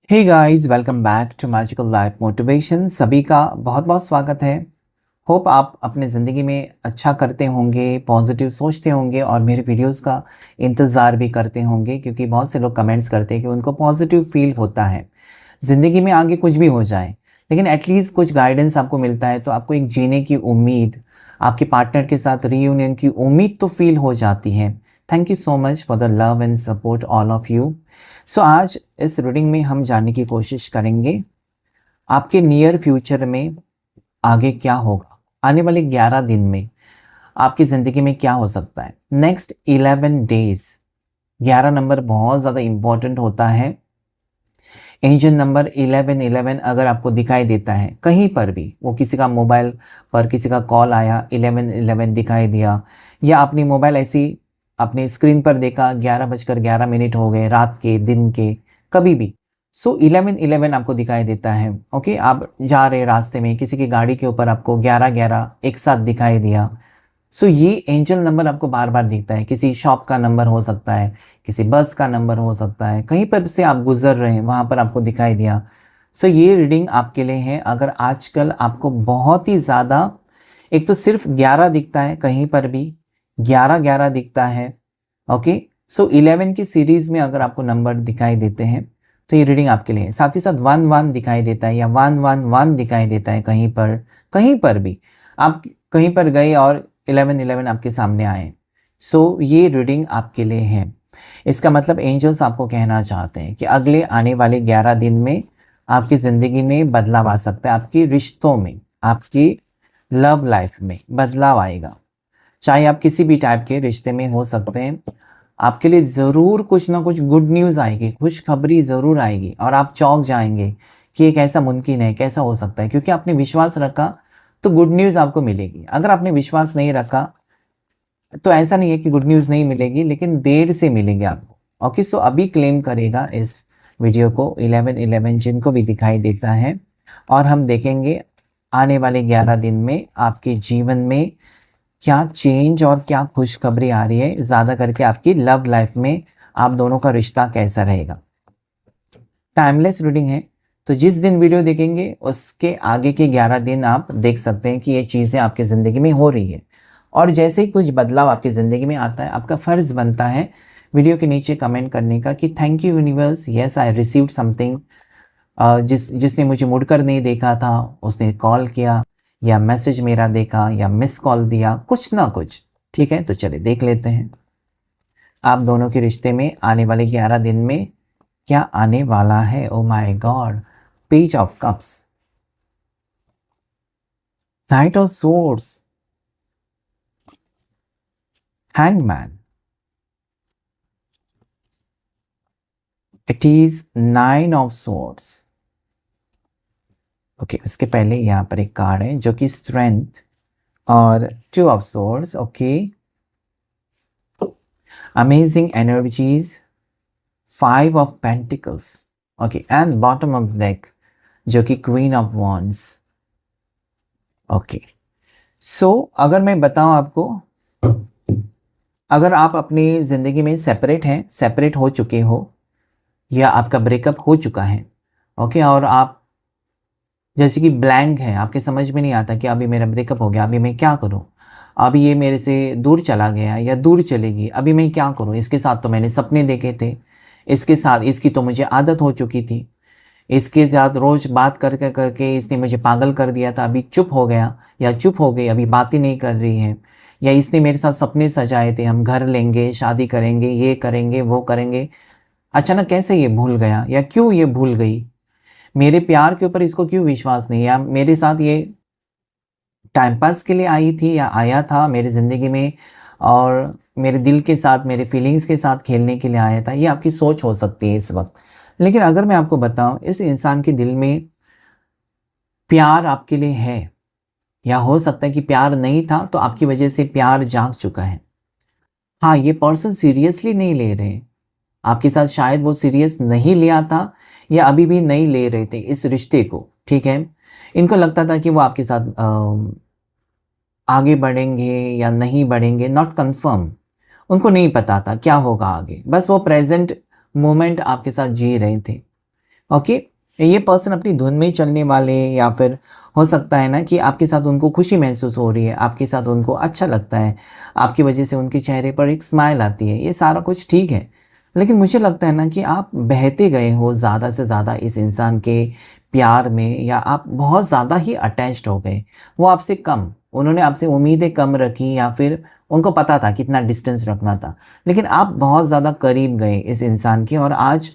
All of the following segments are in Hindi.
Hey guys, welcome back to magical life motivation. सभी का बहुत बहुत स्वागत है। होप आप अपने ज़िंदगी में अच्छा करते होंगे, पॉजिटिव सोचते होंगे और मेरे वीडियोस का इंतज़ार भी करते होंगे, क्योंकि बहुत से लोग कमेंट्स करते हैं कि उनको पॉजिटिव फील होता है ज़िंदगी में। आगे कुछ भी हो जाए लेकिन एटलीस्ट कुछ गाइडेंस आपको मिलता है, तो आपको एक जीने की उम्मीद, आपके पार्टनर के साथ रीयूनियन की उम्मीद तो फील हो जाती है। Thank you so much for the love and support all of you. So आज इस रीडिंग में हम जानने की कोशिश करेंगे आपके नियर फ्यूचर में आगे क्या होगा। आने वाले 11 दिन में आपकी ज़िंदगी में क्या हो सकता है। नेक्स्ट 11 डेज, 11 नंबर बहुत ज़्यादा इम्पॉर्टेंट होता है। एंजल नंबर 1111 अगर आपको दिखाई देता है कहीं पर भी, वो किसी का मोबाइल पर किसी का कॉल आया, 1111 दिखाई दिया, या अपनी मोबाइल ऐसी अपने स्क्रीन पर देखा, 11:11 हो गए, रात के, दिन के, कभी भी, सो 1111 आपको दिखाई देता है। ओके, आप जा रहे रास्ते में, किसी की गाड़ी के ऊपर आपको 1111 एक साथ दिखाई दिया। सो ये एंजल नंबर आपको बार बार दिखता है। किसी शॉप का नंबर हो सकता है, किसी बस का नंबर हो सकता है, कहीं पर से आप गुजर रहे हैं वहाँ पर आपको दिखाई दिया। सो ये रीडिंग आपके लिए है। अगर आजकल आपको बहुत ही ज़्यादा, एक तो सिर्फ 11 दिखता है, कहीं पर भी 11-11 दिखता है। ओके, सो 11 की सीरीज़ में अगर आपको नंबर दिखाई देते हैं तो ये रीडिंग आपके लिए है। साथ ही साथ 1-1 दिखाई देता है या 1-1-1 दिखाई देता है, कहीं पर भी आप कहीं पर गए और 11-11 आपके सामने आए, सो ये रीडिंग आपके लिए है। इसका मतलब एंजल्स आपको कहना चाहते हैं कि अगले आने वाले 11 दिन में आपकी ज़िंदगी में बदलाव आ सकता है, आपकी रिश्तों में, आपकी लव लाइफ में बदलाव आएगा। चाहे आप किसी भी टाइप के रिश्ते में हो सकते हैं, आपके लिए ज़रूर कुछ ना कुछ गुड न्यूज़ आएगी, खुशखबरी ज़रूर आएगी और आप चौंक जाएंगे कि ये कैसा मुमकिन है, कैसा हो सकता है। क्योंकि आपने विश्वास रखा तो गुड न्यूज़ आपको मिलेगी। अगर आपने विश्वास नहीं रखा तो ऐसा नहीं है कि गुड न्यूज़ नहीं मिलेगी, लेकिन देर से मिलेंगे आपको। ओके, सो अभी क्लेम करेगा इस वीडियो को 11-11 जिनको भी दिखाई देता है, और हम देखेंगे आने वाले 11 दिन में आपके जीवन में क्या चेंज और क्या खुशखबरी आ रही है। ज़्यादा करके आपकी लव लाइफ में आप दोनों का रिश्ता कैसा रहेगा। टाइमलेस रीडिंग है, तो जिस दिन वीडियो देखेंगे उसके आगे के 11 दिन आप देख सकते हैं कि ये चीज़ें आपकी ज़िंदगी में हो रही है। और जैसे ही कुछ बदलाव आपकी ज़िंदगी में आता है, आपका फ़र्ज़ बनता है वीडियो के नीचे कमेंट करने का कि thank you universe, yes I received something. जिसने मुझे मुड़कर नहीं देखा था उसने कॉल किया, या मैसेज मेरा देखा, या मिस कॉल दिया, कुछ ना कुछ। ठीक है, तो चलिए देख लेते हैं आप दोनों के रिश्ते में आने वाले 11 दिन में क्या आने वाला है। ओ my God, page of cups, night of swords, hangman, it is 9 of swords. Okay, उसके पहले यहाँ पर एक कार्ड है जो कि स्ट्रेंथ और 2 of swords. Okay, amazing energies, 5 of pentacles. Okay, and bottom of deck जो कि क्वीन ऑफ वॉन्ड्स। ओके, सो अगर मैं बताऊं आपको, अगर आप अपनी ज़िंदगी में सेपरेट हैं, सेपरेट हो चुके हो, या आपका ब्रेकअप हो चुका है, ओके, और आप जैसे कि ब्लैंक हैं, आपके समझ में नहीं आता कि अभी मेरा ब्रेकअप हो गया, अभी मैं क्या करूं, अभी ये मेरे से दूर चला गया या दूर चलेगी, अभी मैं क्या करूं, इसके साथ तो मैंने सपने देखे थे, इसके साथ इसकी तो मुझे आदत हो चुकी थी, इसके साथ रोज़ बात करके करके इसने मुझे पागल कर दिया था, अभी चुप हो गया या चुप हो गई, अभी बात ही नहीं कर रही है, या इसने मेरे साथ सपने सजाए थे, हम घर लेंगे, शादी करेंगे, ये करेंगे, वो करेंगे, अचानक कैसे ये भूल गया, या क्यों ये भूल गई, मेरे प्यार के ऊपर इसको क्यों विश्वास नहीं, या मेरे साथ ये टाइम पास के लिए आई थी या आया था मेरी ज़िंदगी में और मेरे दिल के साथ, मेरे फीलिंग्स के साथ खेलने के लिए आया था। ये आपकी सोच हो सकती है इस वक्त। लेकिन अगर मैं आपको बताऊं, इस इंसान के दिल में प्यार आपके लिए है, या हो सकता है कि प्यार नहीं था तो आपकी वजह से प्यार जाग चुका है। हाँ, ये पर्सन सीरियसली नहीं ले रहे आपके साथ, शायद वो सीरियस नहीं लिया था या अभी भी नहीं ले रहे थे इस रिश्ते को। ठीक है, इनको लगता था कि वो आपके साथ आगे बढ़ेंगे या नहीं बढ़ेंगे, नॉट कंफर्म। उनको नहीं पता था क्या होगा आगे, बस वो प्रेजेंट मोमेंट आपके साथ जी रहे थे। ओके, ये पर्सन अपनी धुन में चलने वाले, या फिर हो सकता है ना कि आपके साथ उनको खुशी महसूस हो रही है, आपके साथ उनको अच्छा लगता है, आपकी वजह से उनके चेहरे पर एक स्माइल आती है, ये सारा कुछ ठीक है। लेकिन मुझे लगता है ना कि आप बहते गए हो ज़्यादा से ज़्यादा इस इंसान के प्यार में, या आप बहुत ज़्यादा ही अटैच्ड हो गए। वो आपसे कम, उन्होंने आपसे उम्मीदें कम रखी, या फिर उनको पता था कितना डिस्टेंस रखना था, लेकिन आप बहुत ज़्यादा करीब गए इस इंसान के, और आज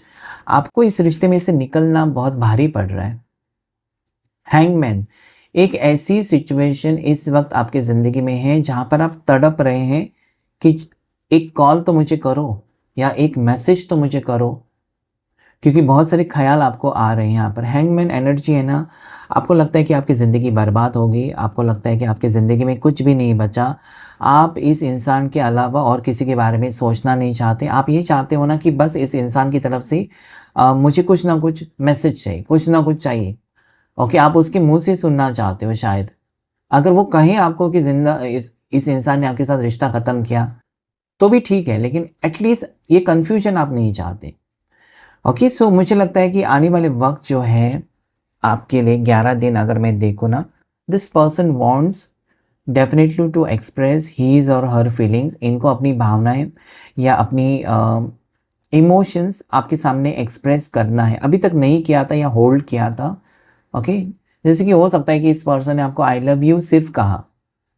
आपको इस रिश्ते में से निकलना बहुत भारी पड़ रहा है। हैंगमैन, एक ऐसी सिचुएशन इस वक्त आपके ज़िंदगी में है जहाँ पर आप तड़प रहे हैं कि एक कॉल तो मुझे करो, या एक मैसेज तो मुझे करो, क्योंकि बहुत सारे ख़्याल आपको आ रहे हैं यहाँ पर। हैंगमैन एनर्जी है ना, आपको लगता है कि आपकी ज़िंदगी बर्बाद होगी, आपको लगता है कि आपकी ज़िंदगी में कुछ भी नहीं बचा। आप इस इंसान के अलावा और किसी के बारे में सोचना नहीं चाहते। आप ये चाहते हो ना कि बस इस इंसान की तरफ से मुझे कुछ ना कुछ मैसेज चाहिए, कुछ ना कुछ चाहिए। ओके, आप उसके मुँह से सुनना चाहते हो शायद। अगर वो कहें आपको कि इस इंसान ने आपके साथ रिश्ता ख़त्म किया, तो भी ठीक है, लेकिन एटलीस्ट ये कन्फ्यूजन आप नहीं चाहते। ओके, सो मुझे लगता है कि आने वाले वक्त जो है आपके लिए 11 दिन अगर मैं देखूँ ना, this person wants definitely to express his और हर फीलिंग्स। इनको अपनी भावनाएं या अपनी इमोशंस आपके सामने एक्सप्रेस करना है। अभी तक नहीं किया था या होल्ड किया था। ओके, जैसे कि हो सकता है कि इस पर्सन ने आपको आई लव यू सिर्फ कहा,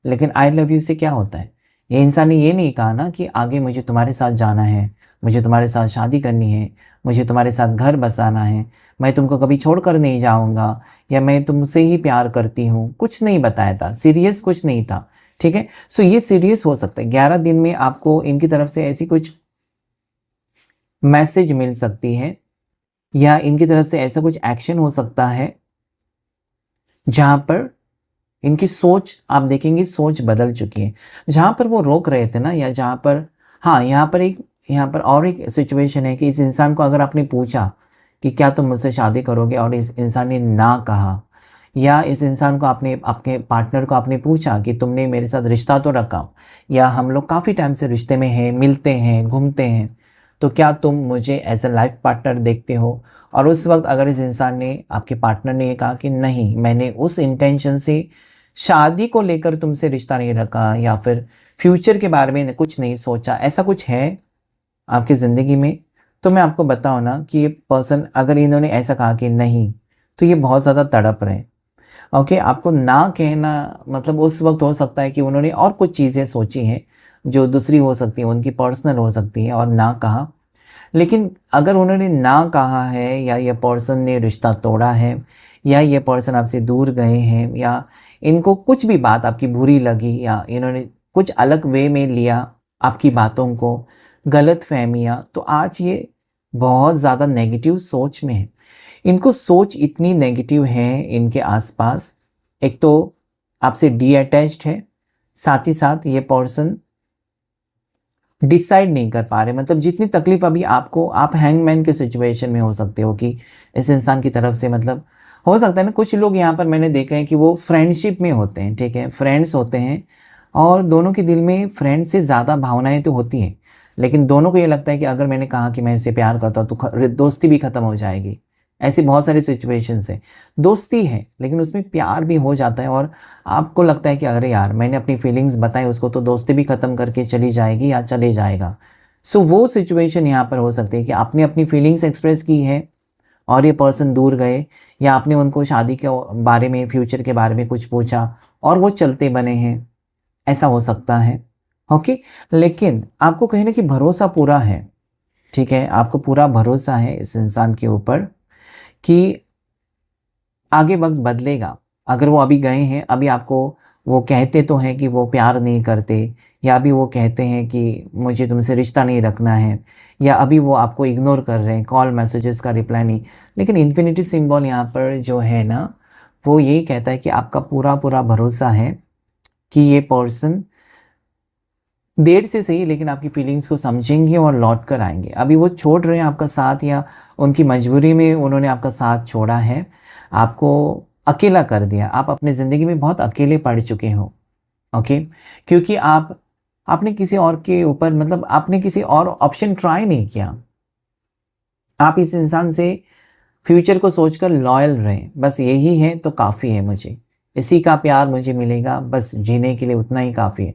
लेकिन आई लव यू से क्या होता है? ये इंसान ने ये नहीं कहा ना कि आगे मुझे तुम्हारे साथ जाना है, मुझे तुम्हारे साथ शादी करनी है, मुझे तुम्हारे साथ घर बसाना है, मैं तुमको कभी छोड़कर नहीं जाऊंगा, या मैं तुमसे ही प्यार करती हूँ। कुछ नहीं बताया था, सीरियस कुछ नहीं था। ठीक है, सो ये सीरियस हो सकता है। 11 दिन में आपको इनकी तरफ से ऐसी कुछ मैसेज मिल सकती है, या इनकी तरफ से ऐसा कुछ एक्शन हो सकता है जहाँ पर इनकी सोच आप देखेंगे, सोच बदल चुकी है। जहाँ पर वो रोक रहे थे ना, या जहाँ पर, हाँ, यहाँ पर और एक सिचुएशन है कि इस इंसान को अगर आपने पूछा कि क्या तुम मुझसे शादी करोगे, और इस इंसान ने ना कहा, या इस इंसान को आपने, अपने पार्टनर को आपने पूछा कि तुमने मेरे साथ रिश्ता तो रखा, या हम लोग काफ़ी टाइम से रिश्ते में हैं, मिलते हैं, घूमते हैं, तो क्या तुम मुझे एज ए लाइफ पार्टनर देखते हो? और उस वक्त अगर इस इंसान ने, आपके पार्टनर ने ये कहा कि नहीं, मैंने उस इंटेंशन से शादी को लेकर तुमसे रिश्ता नहीं रखा, या फिर फ्यूचर के बारे में कुछ नहीं सोचा, ऐसा कुछ है आपकी ज़िंदगी में, तो मैं आपको बताऊँ ना कि ये पर्सन, अगर इन्होंने ऐसा कहा कि नहीं, तो ये बहुत ज़्यादा तड़प रहे हैं। ओके, आपको ना कहना मतलब उस वक्त हो सकता है कि उन्होंने और कुछ चीज़ें सोची हैं जो दूसरी हो सकती हैं, उनकी पर्सनल हो सकती हैं, और ना कहा। लेकिन अगर उन्होंने ना कहा है, या ये पर्सन ने रिश्ता तोड़ा है, या ये पर्सन आपसे दूर गए हैं, या इनको कुछ भी बात आपकी बुरी लगी, या इन्होंने कुछ अलग वे में लिया आपकी बातों को, गलत फहमियाँ, तो आज ये बहुत ज़्यादा नेगेटिव सोच में है। इनको सोच इतनी नेगेटिव है इनके आसपास। एक तो आपसे डी अटैच्ड है, साथ ही साथ ये पर्सन डिसाइड नहीं कर पा रहे। मतलब जितनी तकलीफ अभी आपको, आप हैंगमैन के सिचुएशन में हो सकते हो कि इस इंसान की तरफ से, मतलब हो सकता है ना, कुछ लोग यहाँ पर मैंने देखा है कि वो फ्रेंडशिप में होते हैं, ठीक है, फ्रेंड्स होते हैं, और दोनों के दिल में फ्रेंड से ज़्यादा भावनाएं तो होती हैं, लेकिन दोनों को ये लगता है कि अगर मैंने कहा कि मैं इसे प्यार करता हूँ तो दोस्ती भी ख़त्म हो जाएगी। ऐसी बहुत सारी सिचुएशंस है, दोस्ती है लेकिन उसमें प्यार भी हो जाता है, और आपको लगता है कि अरे यार, मैंने अपनी फीलिंग्स बताई उसको, तो दोस्ती भी ख़त्म करके चली जाएगी या चले जाएगा। सो वो सिचुएशन यहाँ पर हो सकती है कि आपने अपनी फीलिंग्स एक्सप्रेस की है, और ये पर्सन दूर गए, या आपने उनको शादी के बारे में, फ्यूचर के बारे में कुछ पूछा, और वो चलते बने हैं, ऐसा हो सकता है। ओके, लेकिन आपको कहीं ना कि भरोसा पूरा है, ठीक है, आपको पूरा भरोसा है इस इंसान के ऊपर कि आगे वक्त बदलेगा। अगर वो अभी गए हैं, अभी आपको वो कहते तो हैं कि वो प्यार नहीं करते, या अभी वो कहते हैं कि मुझे तुमसे रिश्ता नहीं रखना है, या अभी वो आपको इग्नोर कर रहे हैं, कॉल मैसेजेस का रिप्लाई नहीं, लेकिन इन्फिनिटी सिंबल यहाँ पर जो है ना, वो यही कहता है कि आपका पूरा पूरा भरोसा है कि ये पर्सन देर से सही, लेकिन आपकी फीलिंग्स को समझेंगे और लौट कर आएंगे। अभी वो छोड़ रहे हैं आपका साथ, या उनकी मजबूरी में उन्होंने आपका साथ छोड़ा है, आपको अकेला कर दिया। आप अपनी ज़िंदगी में बहुत अकेले पड़ चुके हो। ओके, क्योंकि आपने किसी और के ऊपर, मतलब आपने किसी और ऑप्शन ट्राई नहीं किया। आप इस इंसान से फ्यूचर को सोचकर लॉयल रहें, बस यही है तो काफ़ी है मुझे, इसी का प्यार मुझे मिलेगा, बस जीने के लिए उतना ही काफ़ी है।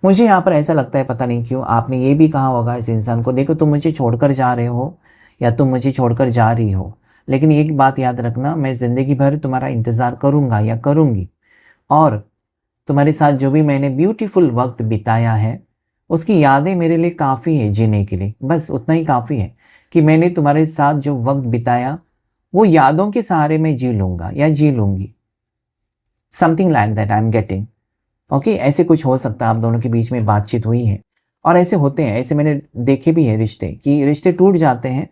मुझे यहाँ पर ऐसा लगता है, पता नहीं क्यों, आपने ये भी कहा होगा इस इंसान को, देखो तुम मुझे छोड़कर जा रहे हो या तुम मुझे छोड़कर जा रही हो, लेकिन एक बात याद रखना, मैं ज़िंदगी भर तुम्हारा इंतज़ार करूँगा या करूँगी, और तुम्हारे साथ जो भी मैंने ब्यूटीफुल वक्त बिताया है उसकी यादें मेरे लिए काफ़ी है जीने के लिए, बस उतना ही काफ़ी है कि मैंने तुम्हारे साथ जो वक्त बिताया वो यादों के सहारे मैं जी लूँगा या जी लूँगी। Something like that I am getting. Okay, ऐसे कुछ हो सकता है आप दोनों के बीच में बातचीत हुई है, और ऐसे होते हैं, ऐसे मैंने देखे भी हैं रिश्ते, कि रिश्ते टूट जाते हैं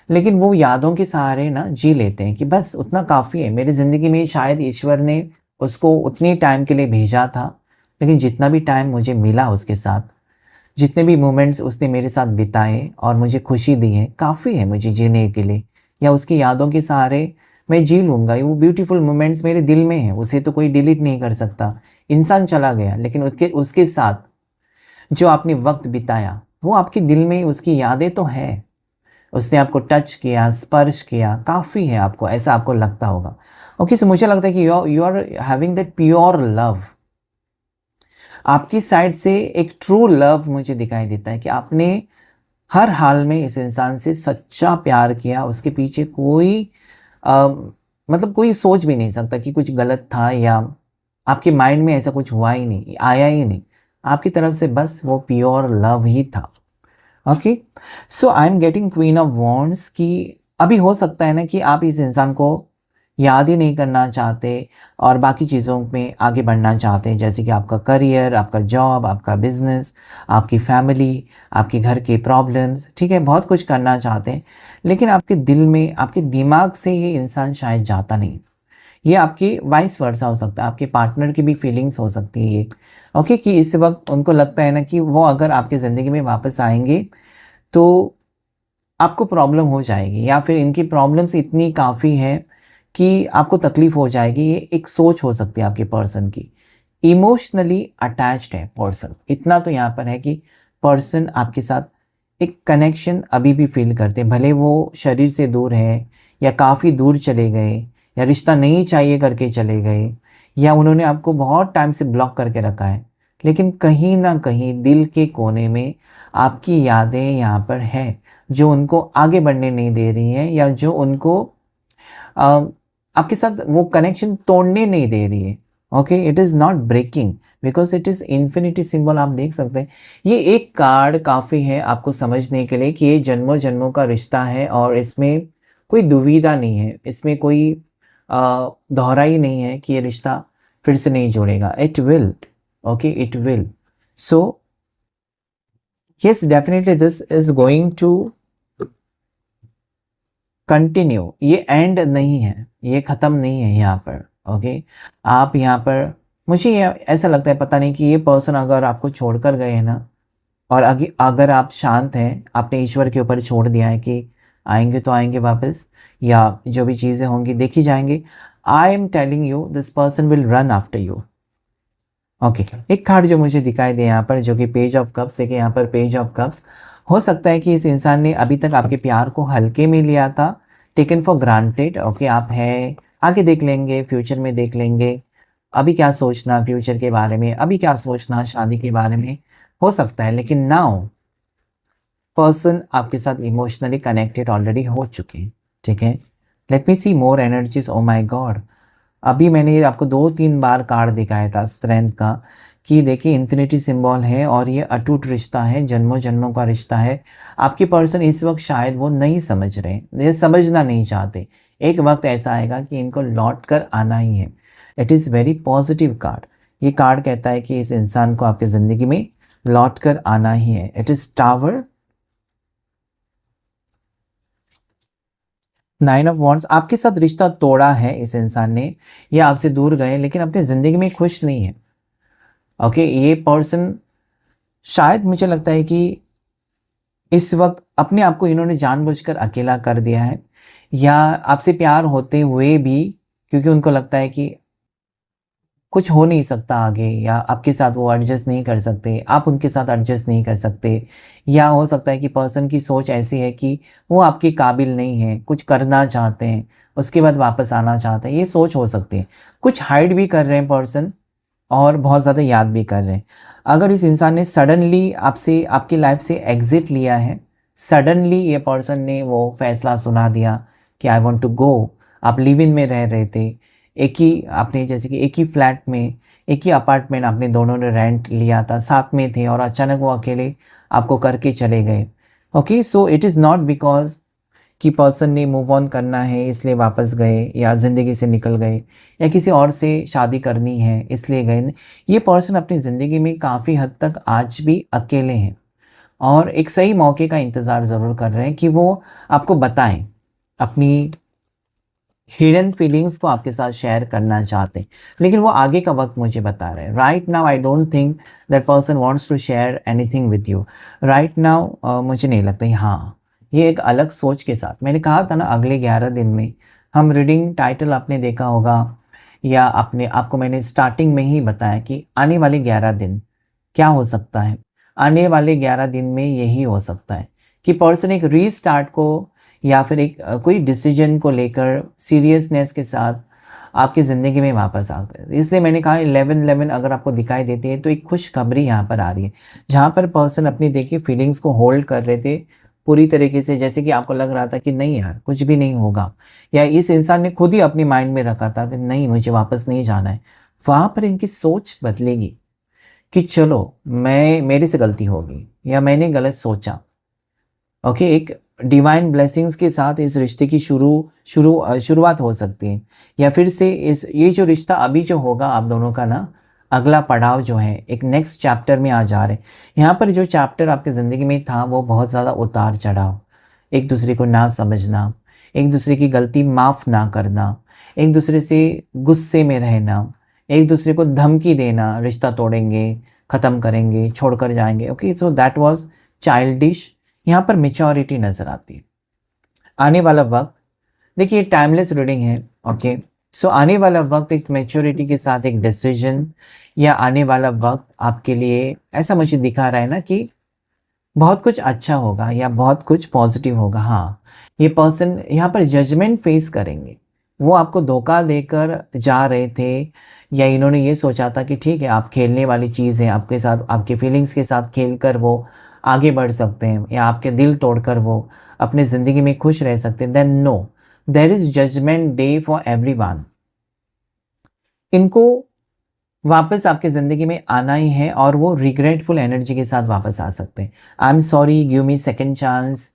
लेकिन वो यादों के सहारे ना जी लेते हैं कि बस उतना काफ़ी है। मेरी ज़िंदगी में शायद ईश्वर ने उसको उतनी टाइम के लिए भेजा था, लेकिन जितना भी टाइम मुझे मिला उसके साथ, जितने भी मोमेंट्स उसने मेरे साथ बिताए और मुझे खुशी दी है, काफ़ी है मुझे जीने के लिए, या उसकी यादों के सहारे मैं जी लूँगा। वो ब्यूटीफुल मोमेंट्स मेरे दिल में हैं, उसे तो कोई डिलीट नहीं कर सकता। इंसान चला गया लेकिन उसके उसके साथ जो आपने वक्त बिताया वो आपके दिल में, उसकी यादें तो हैं। उसने आपको टच किया, स्पर्श किया, काफ़ी है आपको, ऐसा आपको लगता होगा। ओके, सो मुझे लगता है कि you are having that pure love. आपकी साइड से एक ट्रू लव मुझे दिखाई देता है कि आपने हर हाल में इस इंसान से सच्चा प्यार किया। उसके पीछे कोई मतलब कोई सोच भी नहीं सकता कि कुछ गलत था, या आपके माइंड में ऐसा कुछ हुआ ही नहीं, आया ही नहीं। आपकी तरफ से बस वो प्योर लव ही था। Okay, so I am getting queen of wands की अभी हो सकता है ना कि आप इस इंसान को याद ही नहीं करना चाहते और बाकी चीज़ों में आगे बढ़ना चाहते हैं, जैसे कि आपका करियर, आपका जॉब, आपका बिजनेस, आपकी फैमिली, आपके घर के प्रॉब्लम्स, ठीक है, बहुत कुछ करना चाहते हैं, लेकिन आपके दिल में, आपके दिमाग से ये इंसान शायद जाता नहीं। ये आपकी वाइस वर्सा हो सकता है, आपके पार्टनर की भी फीलिंग्स हो सकती है ये। ओके, कि इस वक्त उनको लगता है ना कि वो अगर आपकी ज़िंदगी में वापस आएंगे तो आपको प्रॉब्लम हो जाएगी, या फिर इनकी प्रॉब्लम्स इतनी काफ़ी है कि आपको तकलीफ़ हो जाएगी। ये एक सोच हो सकती है आपके पर्सन की। इमोशनली अटैच्ड है पर्सन, इतना तो यहाँ पर है कि पर्सन आपके साथ एक कनेक्शन अभी भी फील करते हैं, भले वो शरीर से दूर है या काफ़ी दूर चले गए, या रिश्ता नहीं चाहिए करके चले गए, या उन्होंने आपको बहुत टाइम से ब्लॉक करके रखा है, लेकिन कहीं ना कहीं दिल के कोने में आपकी यादें यहाँ पर हैं जो उनको आगे बढ़ने नहीं दे रही हैं, या जो उनको आपके साथ वो कनेक्शन तोड़ने नहीं दे रही है। Okay, it is not breaking because it is infinity symbol. आप देख सकते हैं, ये एक कार्ड काफ़ी है आपको समझने के लिए कि ये जन्मों जन्मों का रिश्ता है, और इसमें कोई दुविधा नहीं है, इसमें कोई दोहराई नहीं है कि ये रिश्ता फिर से नहीं जुड़ेगा। It will, okay, it will. So yes, definitely this is going to continue. ये एंड नहीं है, ये ख़त्म नहीं है यहाँ पर। ओके, आप यहाँ पर, मुझे ये ऐसा लगता है, पता नहीं कि ये पर्सन अगर आपको छोड़कर गए हैं ना, और अगर आप शांत हैं, आपने ईश्वर के ऊपर छोड़ दिया है कि आएंगे तो आएंगे वापस, या जो भी चीज़ें होंगी देखी जाएंगी, I am telling you this person will run after you. Okay, एक कार्ड जो मुझे दिखाई दे यहाँ पर, जो कि पेज ऑफ कप्स, देखिए यहाँ पर पेज ऑफ कप्स। हो सकता है कि इस इंसान ने अभी तक आपके प्यार को हल्के में लिया था, टेकन फॉर ग्रांटेड। ओके, आप हैं, आगे देख लेंगे, फ्यूचर में देख लेंगे, अभी क्या सोचना फ्यूचर के बारे में, अभी क्या सोचना शादी के बारे में, हो सकता है। लेकिन नाउ पर्सन आपके साथ इमोशनली कनेक्टेड ऑलरेडी हो चुके हैं, ठीक है। Let me see more energies. Oh my god, अभी मैंने ये आपको 2-3 बार कार्ड दिखाया था स्ट्रेंथ का, कि देखिए इन्फिनिटी सिंबल है और ये अटूट रिश्ता है, जन्मों जन्मों का रिश्ता है। आपके पर्सन इस वक्त शायद वो नहीं समझ रहे, ये समझना नहीं चाहते। एक वक्त ऐसा आएगा कि इनको लौट कर आना ही है। It is very positive card. ये कार्ड कहता है कि इस इंसान को आपकी ज़िंदगी में लौट कर आना ही है। It is tower, 9 of wands. आपके साथ रिश्ता तोड़ा है इस इंसान ने, या आपसे दूर गए, लेकिन अपनी ज़िंदगी में खुश नहीं है। ओके, ये पर्सन शायद, मुझे लगता है कि इस वक्त अपने आप को इन्होंने जानबूझकर अकेला कर दिया है, या आपसे प्यार होते हुए भी, क्योंकि उनको लगता है कि कुछ हो नहीं सकता आगे, या आपके साथ वो एडजस्ट नहीं कर सकते, आप उनके साथ एडजस्ट नहीं कर सकते, या हो सकता है कि पर्सन की सोच ऐसी है कि वो आपके काबिल नहीं है, कुछ करना चाहते हैं उसके बाद वापस आना चाहते हैं, ये सोच हो सकती है। कुछ हाइड भी कर रहे हैं पर्सन और बहुत ज़्यादा याद भी कर रहे हैं। अगर इस इंसान ने सडनली आपसे, आपकी लाइफ से एग्ज़िट लिया है, सडनली ये पर्सन ने वो फैसला सुना दिया कि आई वांट टू गो, आप लिव इन में रह रहे थे, एक ही आपने जैसे कि एक ही फ्लैट में, एक ही अपार्टमेंट आपने दोनों ने रेंट लिया था, साथ में थे, और अचानक वो अकेले आपको करके चले गए। Okay, so it is not because कि पर्सन ने मूव ऑन करना है इसलिए वापस गए, या ज़िंदगी से निकल गए, या किसी और से शादी करनी है इसलिए गए। ये पर्सन अपनी ज़िंदगी में काफ़ी हद तक आज भी अकेले हैं, और एक सही मौके का इंतज़ार ज़रूर कर रहे हैं कि वो आपको बताएं, अपनी हिडन फीलिंग्स को आपके साथ शेयर करना चाहते हैं, लेकिन वो आगे का वक्त मुझे बता रहे हैं। Right now I don't think that person wants to share anything with you. Right now मुझे नहीं लगता। हाँ, ये एक अलग सोच के साथ, मैंने कहा था ना अगले 11 दिन में हम रीडिंग, टाइटल आपने देखा होगा, या आपने, आपको मैंने स्टार्टिंग में ही बताया कि आने वाले 11 दिन क्या हो सकता है। आने वाले 11 दिन में यही हो सकता है कि पर्सन एक रीस्टार्ट को, या फिर एक कोई डिसीजन को लेकर सीरियसनेस के साथ आपकी ज़िंदगी में वापस आता है। इसलिए मैंने कहा 11-11 अगर आपको दिखाई देती है तो एक खुशखबरी यहाँ पर आ रही है, जहाँ पर पर्सन अपनी देखिए फीलिंग्स को होल्ड कर रहे थे पूरी तरीके से, जैसे कि आपको लग रहा था कि नहीं यार कुछ भी नहीं होगा, या इस इंसान ने खुद ही अपनी माइंड में रखा था कि नहीं मुझे वापस नहीं जाना है। वहाँ पर इनकी सोच बदलेगी कि चलो मैं, मेरे से गलती होगी, या मैंने गलत सोचा। ओके, एक डिवाइन ब्लेसिंग्स के साथ इस रिश्ते की शुरुआत हो सकती है, या फिर से इस, ये जो रिश्ता अभी जो होगा आप दोनों का ना, अगला पड़ाव जो है, एक नेक्स्ट चैप्टर में आ जा रहे हैं। यहाँ पर जो चैप्टर आपकी ज़िंदगी में था वो बहुत ज़्यादा उतार चढ़ाव, एक दूसरे को ना समझना, एक दूसरे की गलती माफ़ ना करना, एक दूसरे से गुस्से में रहना, एक दूसरे को धमकी देना, रिश्ता तोड़ेंगे, ख़त्म करेंगे, छोड़कर जाएंगे। Okay, so that was childish. यहाँ पर मेच्योरिटी नज़र आती है। आने वाला वक्त, देखिए टाइमलेस रीडिंग है। ओके, सो आने वाला वक्त एक मेच्योरिटी के साथ एक डिसीजन, या आने वाला वक्त आपके लिए ऐसा मुझे दिखा रहा है ना कि बहुत कुछ अच्छा होगा या बहुत कुछ पॉजिटिव होगा। हाँ, ये पर्सन यहाँ पर जजमेंट फेस करेंगे। वो आपको धोखा देकर जा रहे थे, या इन्होंने ये सोचा था कि ठीक है आप खेलने वाली चीज़ है, आपके साथ आपके फीलिंग्स के साथ खेलकर वो आगे बढ़ सकते हैं, या आपके दिल तोड़कर वो अपने ज़िंदगी में खुश रह सकते हैं। Then no, there is judgement day for everyone. इनको वापस आपकी ज़िंदगी में आना ही है, और वो रिग्रेटफुल एनर्जी के साथ वापस आ सकते हैं। आई am sorry, give me second chance,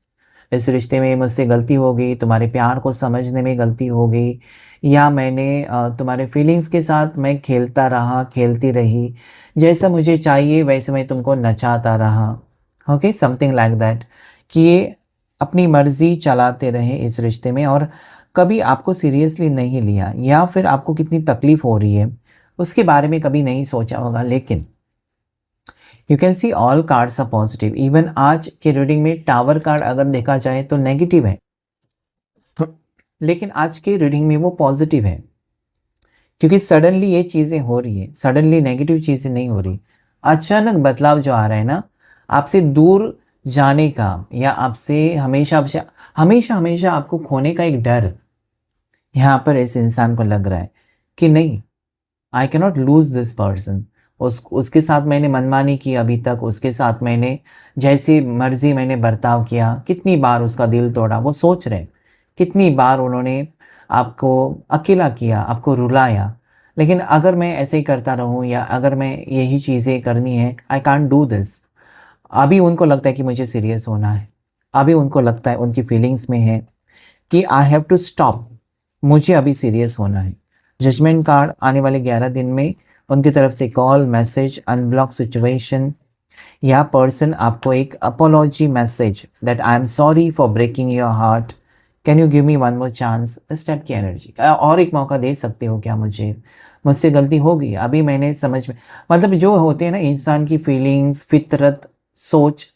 इस रिश्ते में मुझसे गलती हो गई, तुम्हारे प्यार को समझने में गलती हो गई, या मैंने तुम्हारे फीलिंग्स के साथ मैं खेलता रहा, खेलती रही, जैसा मुझे चाहिए वैसे मैं तुमको नचाता रहा। ओके, समथिंग लाइक दैट, कि ये अपनी मर्ज़ी चलाते रहे इस रिश्ते में, और कभी आपको सीरियसली नहीं लिया, या फिर आपको कितनी तकलीफ़ हो रही है उसके बारे में कभी नहीं सोचा होगा। लेकिन you can see all cards are positive. Even आज के रीडिंग में टावर कार्ड अगर देखा जाए तो नेगेटिव है, लेकिन आज के रीडिंग में वो पॉजिटिव है, क्योंकि सडनली ये चीज़ें हो रही है, सडनली नेगेटिव चीज़ें नहीं हो रही। अचानक बदलाव जो आ रहा है ना, आपसे दूर जाने का, या आपसे हमेशा हमेशा आपको खोने का एक डर यहाँ पर इस इंसान को लग रहा है कि नहीं, I cannot lose this person. उसके साथ मैंने मनमानी की अभी तक, उसके साथ मैंने जैसी मर्जी मैंने बर्ताव किया, कितनी बार उसका दिल तोड़ा, वो सोच रहे हैं कितनी बार उन्होंने आपको अकेला किया, आपको रुलाया। लेकिन अगर मैं ऐसे ही करता रहूं, या अगर मैं यही चीज़ें करनी है, आई कांट डू दिस। अभी उनको लगता है कि मुझे सीरियस होना है, अभी उनको लगता है, उनकी फीलिंग्स में है कि आई हैव टू स्टॉप, मुझे अभी सीरियस होना है। जजमेंट कार्ड आने वाले 11 दिन में उनकी तरफ से कॉल, मैसेज, अनब्लॉक सिचुएशन, या पर्सन आपको एक apology message that I am sorry for breaking your heart, can you give me one more chance, इस टाइप की एनर्जी। और एक मौका दे सकते हो क्या मुझे, मुझसे गलती हो गई, अभी मैंने समझ में, मतलब जो होते हैं ना इंसान की फीलिंग्स, फितरत, सोच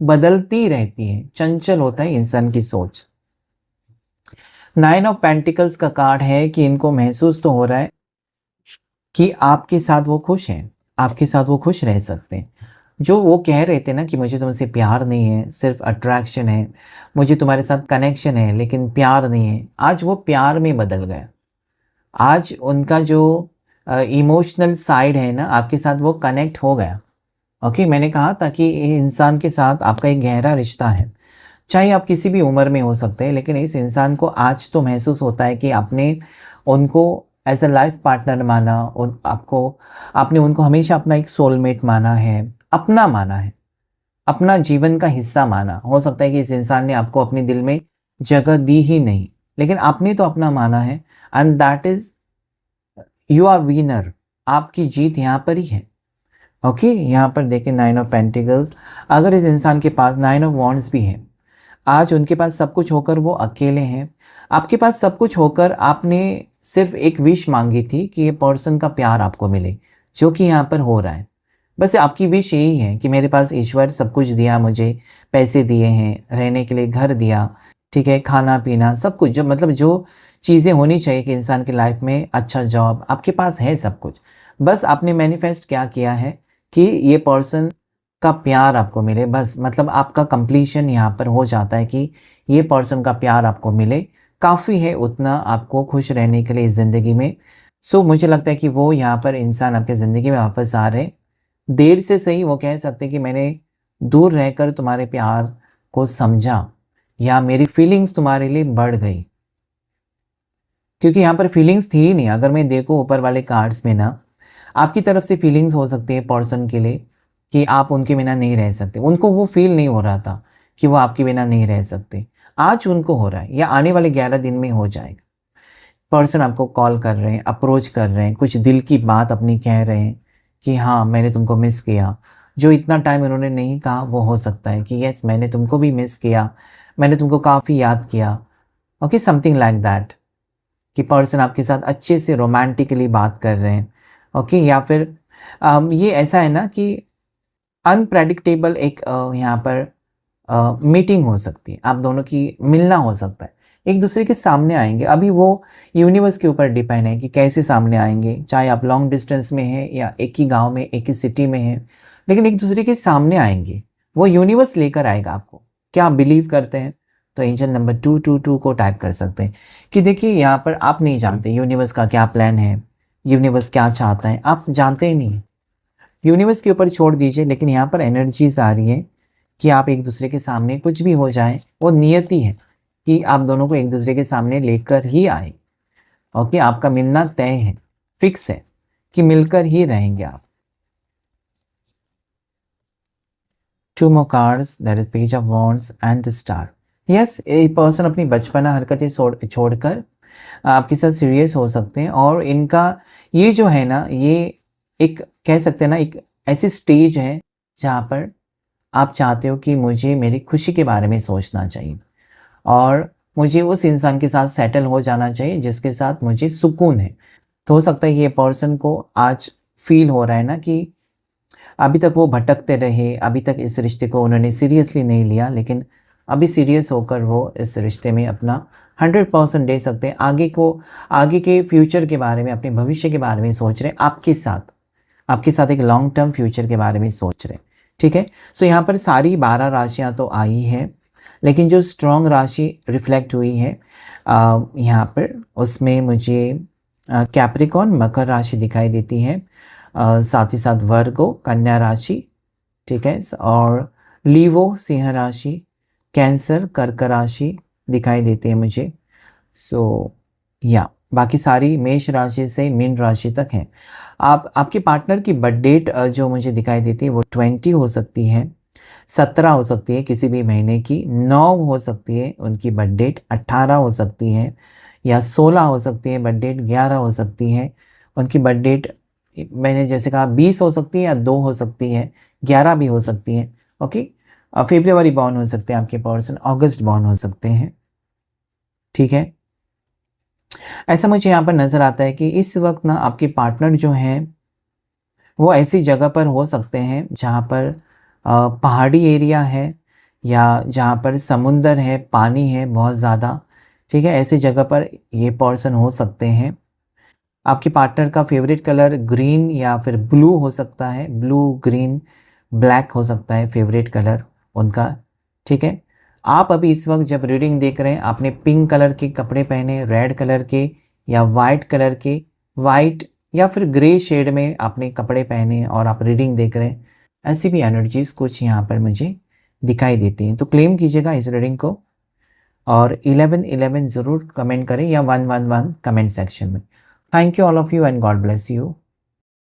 बदलती रहती है, चंचल होता है इंसान की सोच। 9 ऑफ पेंटिकल्स का कार्ड है कि इनको महसूस तो हो रहा है कि आपके साथ वो खुश हैं, आपके साथ वो खुश रह सकते हैं। जो वो कह रहे थे ना कि मुझे तुमसे प्यार नहीं है, सिर्फ अट्रैक्शन है, मुझे तुम्हारे साथ कनेक्शन है लेकिन प्यार नहीं है, आज वो प्यार में बदल गया। आज उनका जो इमोशनल साइड है ना आपके साथ, वो कनेक्ट हो गया। ओके, मैंने कहा था कि ये इंसान के साथ आपका एक गहरा रिश्ता है, चाहे आप किसी भी उम्र में हो सकते हैं, लेकिन इस इंसान को आज तो महसूस होता है कि आपने उनको एज अ लाइफ पार्टनर माना, उन आपको आपने उनको हमेशा अपना एक सोलमेट माना है, अपना माना है, अपना जीवन का हिस्सा माना। हो सकता है कि इस इंसान ने आपको अपने दिल में जगह दी ही नहीं, लेकिन आपने तो अपना माना है। And that is you are winner. आपकी जीत यहाँ पर ही है। ओके, यहाँ पर देखें 9 ऑफ पेंटिकल्स। अगर इस इंसान के पास 9 ऑफ वॉन्ड्स भी है, आज उनके पास सब कुछ होकर वो अकेले हैं। आपके पास सब कुछ होकर आपने सिर्फ एक विश मांगी थी कि ये पर्सन का प्यार आपको मिले, जो कि यहाँ पर हो रहा है। बस आपकी विश यही है कि मेरे पास ईश्वर सब कुछ दिया, मुझे पैसे दिए हैं, रहने के लिए घर दिया, ठीक है, खाना पीना सब कुछ, जो मतलब जो चीज़ें होनी चाहिए कि इंसान की लाइफ में, अच्छा जॉब, आपके पास है सब कुछ। बस आपने मैनिफेस्ट क्या किया है कि ये पर्सन का प्यार आपको मिले। बस मतलब आपका कंप्लीशन यहाँ पर हो जाता है कि ये पर्सन का प्यार आपको मिले, काफ़ी है उतना आपको खुश रहने के लिए इस ज़िंदगी में। सो मुझे लगता है कि वो यहाँ पर इंसान आपके ज़िंदगी में वापस आ रहे हैं। देर से सही वो कह सकते हैं कि मैंने दूर रहकर तुम्हारे प्यार को समझा, या मेरी फीलिंग्स तुम्हारे लिए बढ़ गई। क्योंकि यहाँ पर फीलिंग्स थी ही नहीं। अगर मैं देखूँ ऊपर वाले कार्ड्स में ना, आपकी तरफ से फीलिंग्स हो सकती है पर्सन के लिए कि आप उनके बिना नहीं रह सकते। उनको वो फील नहीं हो रहा था कि वो आपके बिना नहीं रह सकते। आज उनको हो रहा है, या आने वाले 11 दिन में हो जाएगा। पर्सन आपको कॉल कर रहे हैं, अप्रोच कर रहे हैं, कुछ दिल की बात अपनी कह रहे हैं कि हाँ मैंने तुमको मिस किया। जो इतना टाइम उन्होंने नहीं कहा, वो हो सकता है कि यस मैंने तुमको भी मिस किया, मैंने तुमको काफ़ी याद किया। ओके, समथिंग लाइक दैट, कि पर्सन आपके साथ अच्छे से रोमांटिकली बात कर रहे हैं। ओके, या फिर ये ऐसा है ना कि अनप्रेडिक्टेबल एक यहाँ पर मीटिंग हो सकती है, आप दोनों की मिलना हो सकता है, एक दूसरे के सामने आएंगे। अभी वो यूनिवर्स के ऊपर डिपेंड है कि कैसे सामने आएंगे, चाहे आप लॉन्ग डिस्टेंस में हैं या एक ही गांव में, एक ही सिटी में हैं, लेकिन एक दूसरे के सामने आएंगे। वो यूनिवर्स लेकर आएगा आपको। क्या आप बिलीव करते हैं? तो एंजल नंबर 222 को टाइप कर सकते हैं कि देखिए यहाँ पर आप नहीं जानते यूनिवर्स का क्या प्लान है, यूनिवर्स क्या चाहता है, आप जानते ही नहीं। यूनिवर्स के ऊपर छोड़ दीजिए, लेकिन यहाँ पर एनर्जीज आ रही है कि आप एक दूसरे के सामने, कुछ भी हो जाए, वो नियति है कि आप दोनों को एक दूसरे के सामने लेकर ही आए। ओके, आपका मिलना तय है, फिक्स है कि मिलकर ही रहेंगे आप। 2 more cards, that is Page of Wands and the Star. Yes, ये पर्सन अपनी बचपना हरकतें छोड़कर आपके साथ सीरियस हो सकते हैं। और इनका ये जो है ना, ये एक कह सकते हैं ना, एक ऐसी स्टेज है जहाँ पर आप चाहते हो कि मुझे मेरी खुशी के बारे में सोचना चाहिए, और मुझे उस इंसान के साथ सेटल हो जाना चाहिए जिसके साथ मुझे सुकून है। तो हो सकता है ये पर्सन को आज फील हो रहा है ना कि अभी तक वो भटकते रहे, अभी तक इस रिश्ते को उन्होंने सीरियसली नहीं लिया, लेकिन अभी सीरियस होकर वो इस रिश्ते में अपना 100% दे सकते हैं। आगे के फ्यूचर के बारे में, अपने भविष्य के बारे में सोच रहे हैं, आपके साथ एक लॉन्ग टर्म फ्यूचर के बारे में सोच रहे हैं। ठीक है, सो यहाँ पर सारी 12 राशियाँ तो आई हैं, लेकिन जो स्ट्रॉन्ग राशि रिफ्लेक्ट हुई है यहाँ पर, उसमें मुझे कैप्रिकॉन मकर राशि दिखाई देती है, साथ ही साथ वर्गो कन्या राशि, ठीक है, और लीवो सिंह राशि, कैंसर कर्क राशि दिखाई देती है मुझे। सो या बाकी सारी मेष राशि से मीन राशि तक हैं। आपके पार्टनर की बर्थ डेट जो मुझे दिखाई देती है वो 20 हो सकती है, 17 हो सकती है किसी भी महीने की, 9 हो सकती है उनकी बर्थ डेट, 18 हो सकती है, या 16 हो सकती है बर्थ डेट, 11 हो सकती है उनकी बर्थ डेट। मैंने जैसे कहा 20 हो सकती है, या 2 हो सकती है, 11 भी हो सकती है। ओके, फरवरी बॉर्न हो सकते हैं आपके पर्सन, अगस्त बॉर्न हो सकते हैं। ठीक है, ऐसा मुझे यहाँ पर नज़र आता है कि इस वक्त ना आपके पार्टनर जो हैं वो ऐसी जगह पर हो सकते हैं जहाँ पर पहाड़ी एरिया है, या जहाँ पर समुंदर है, पानी है बहुत ज़्यादा। ठीक है, ऐसी जगह पर ये पर्सन हो सकते हैं। आपके पार्टनर का फेवरेट कलर ग्रीन या फिर ब्लू हो सकता है, ब्लू ग्रीन ब्लैक हो सकता है फेवरेट कलर उनका, ठीक है। आप अभी इस वक्त जब रीडिंग देख रहे हैं, आपने पिंक कलर के कपड़े पहने, रेड कलर के या वाइट कलर के, वाइट या फिर ग्रे शेड में आपने कपड़े पहने और आप रीडिंग देख रहे हैं, ऐसी भी एनर्जीज कुछ यहाँ पर मुझे दिखाई देती हैं। तो क्लेम कीजिएगा इस रीडिंग को और 1111 ज़रूर कमेंट करें या 111 कमेंट सेक्शन में। Thank you all of you and God bless you.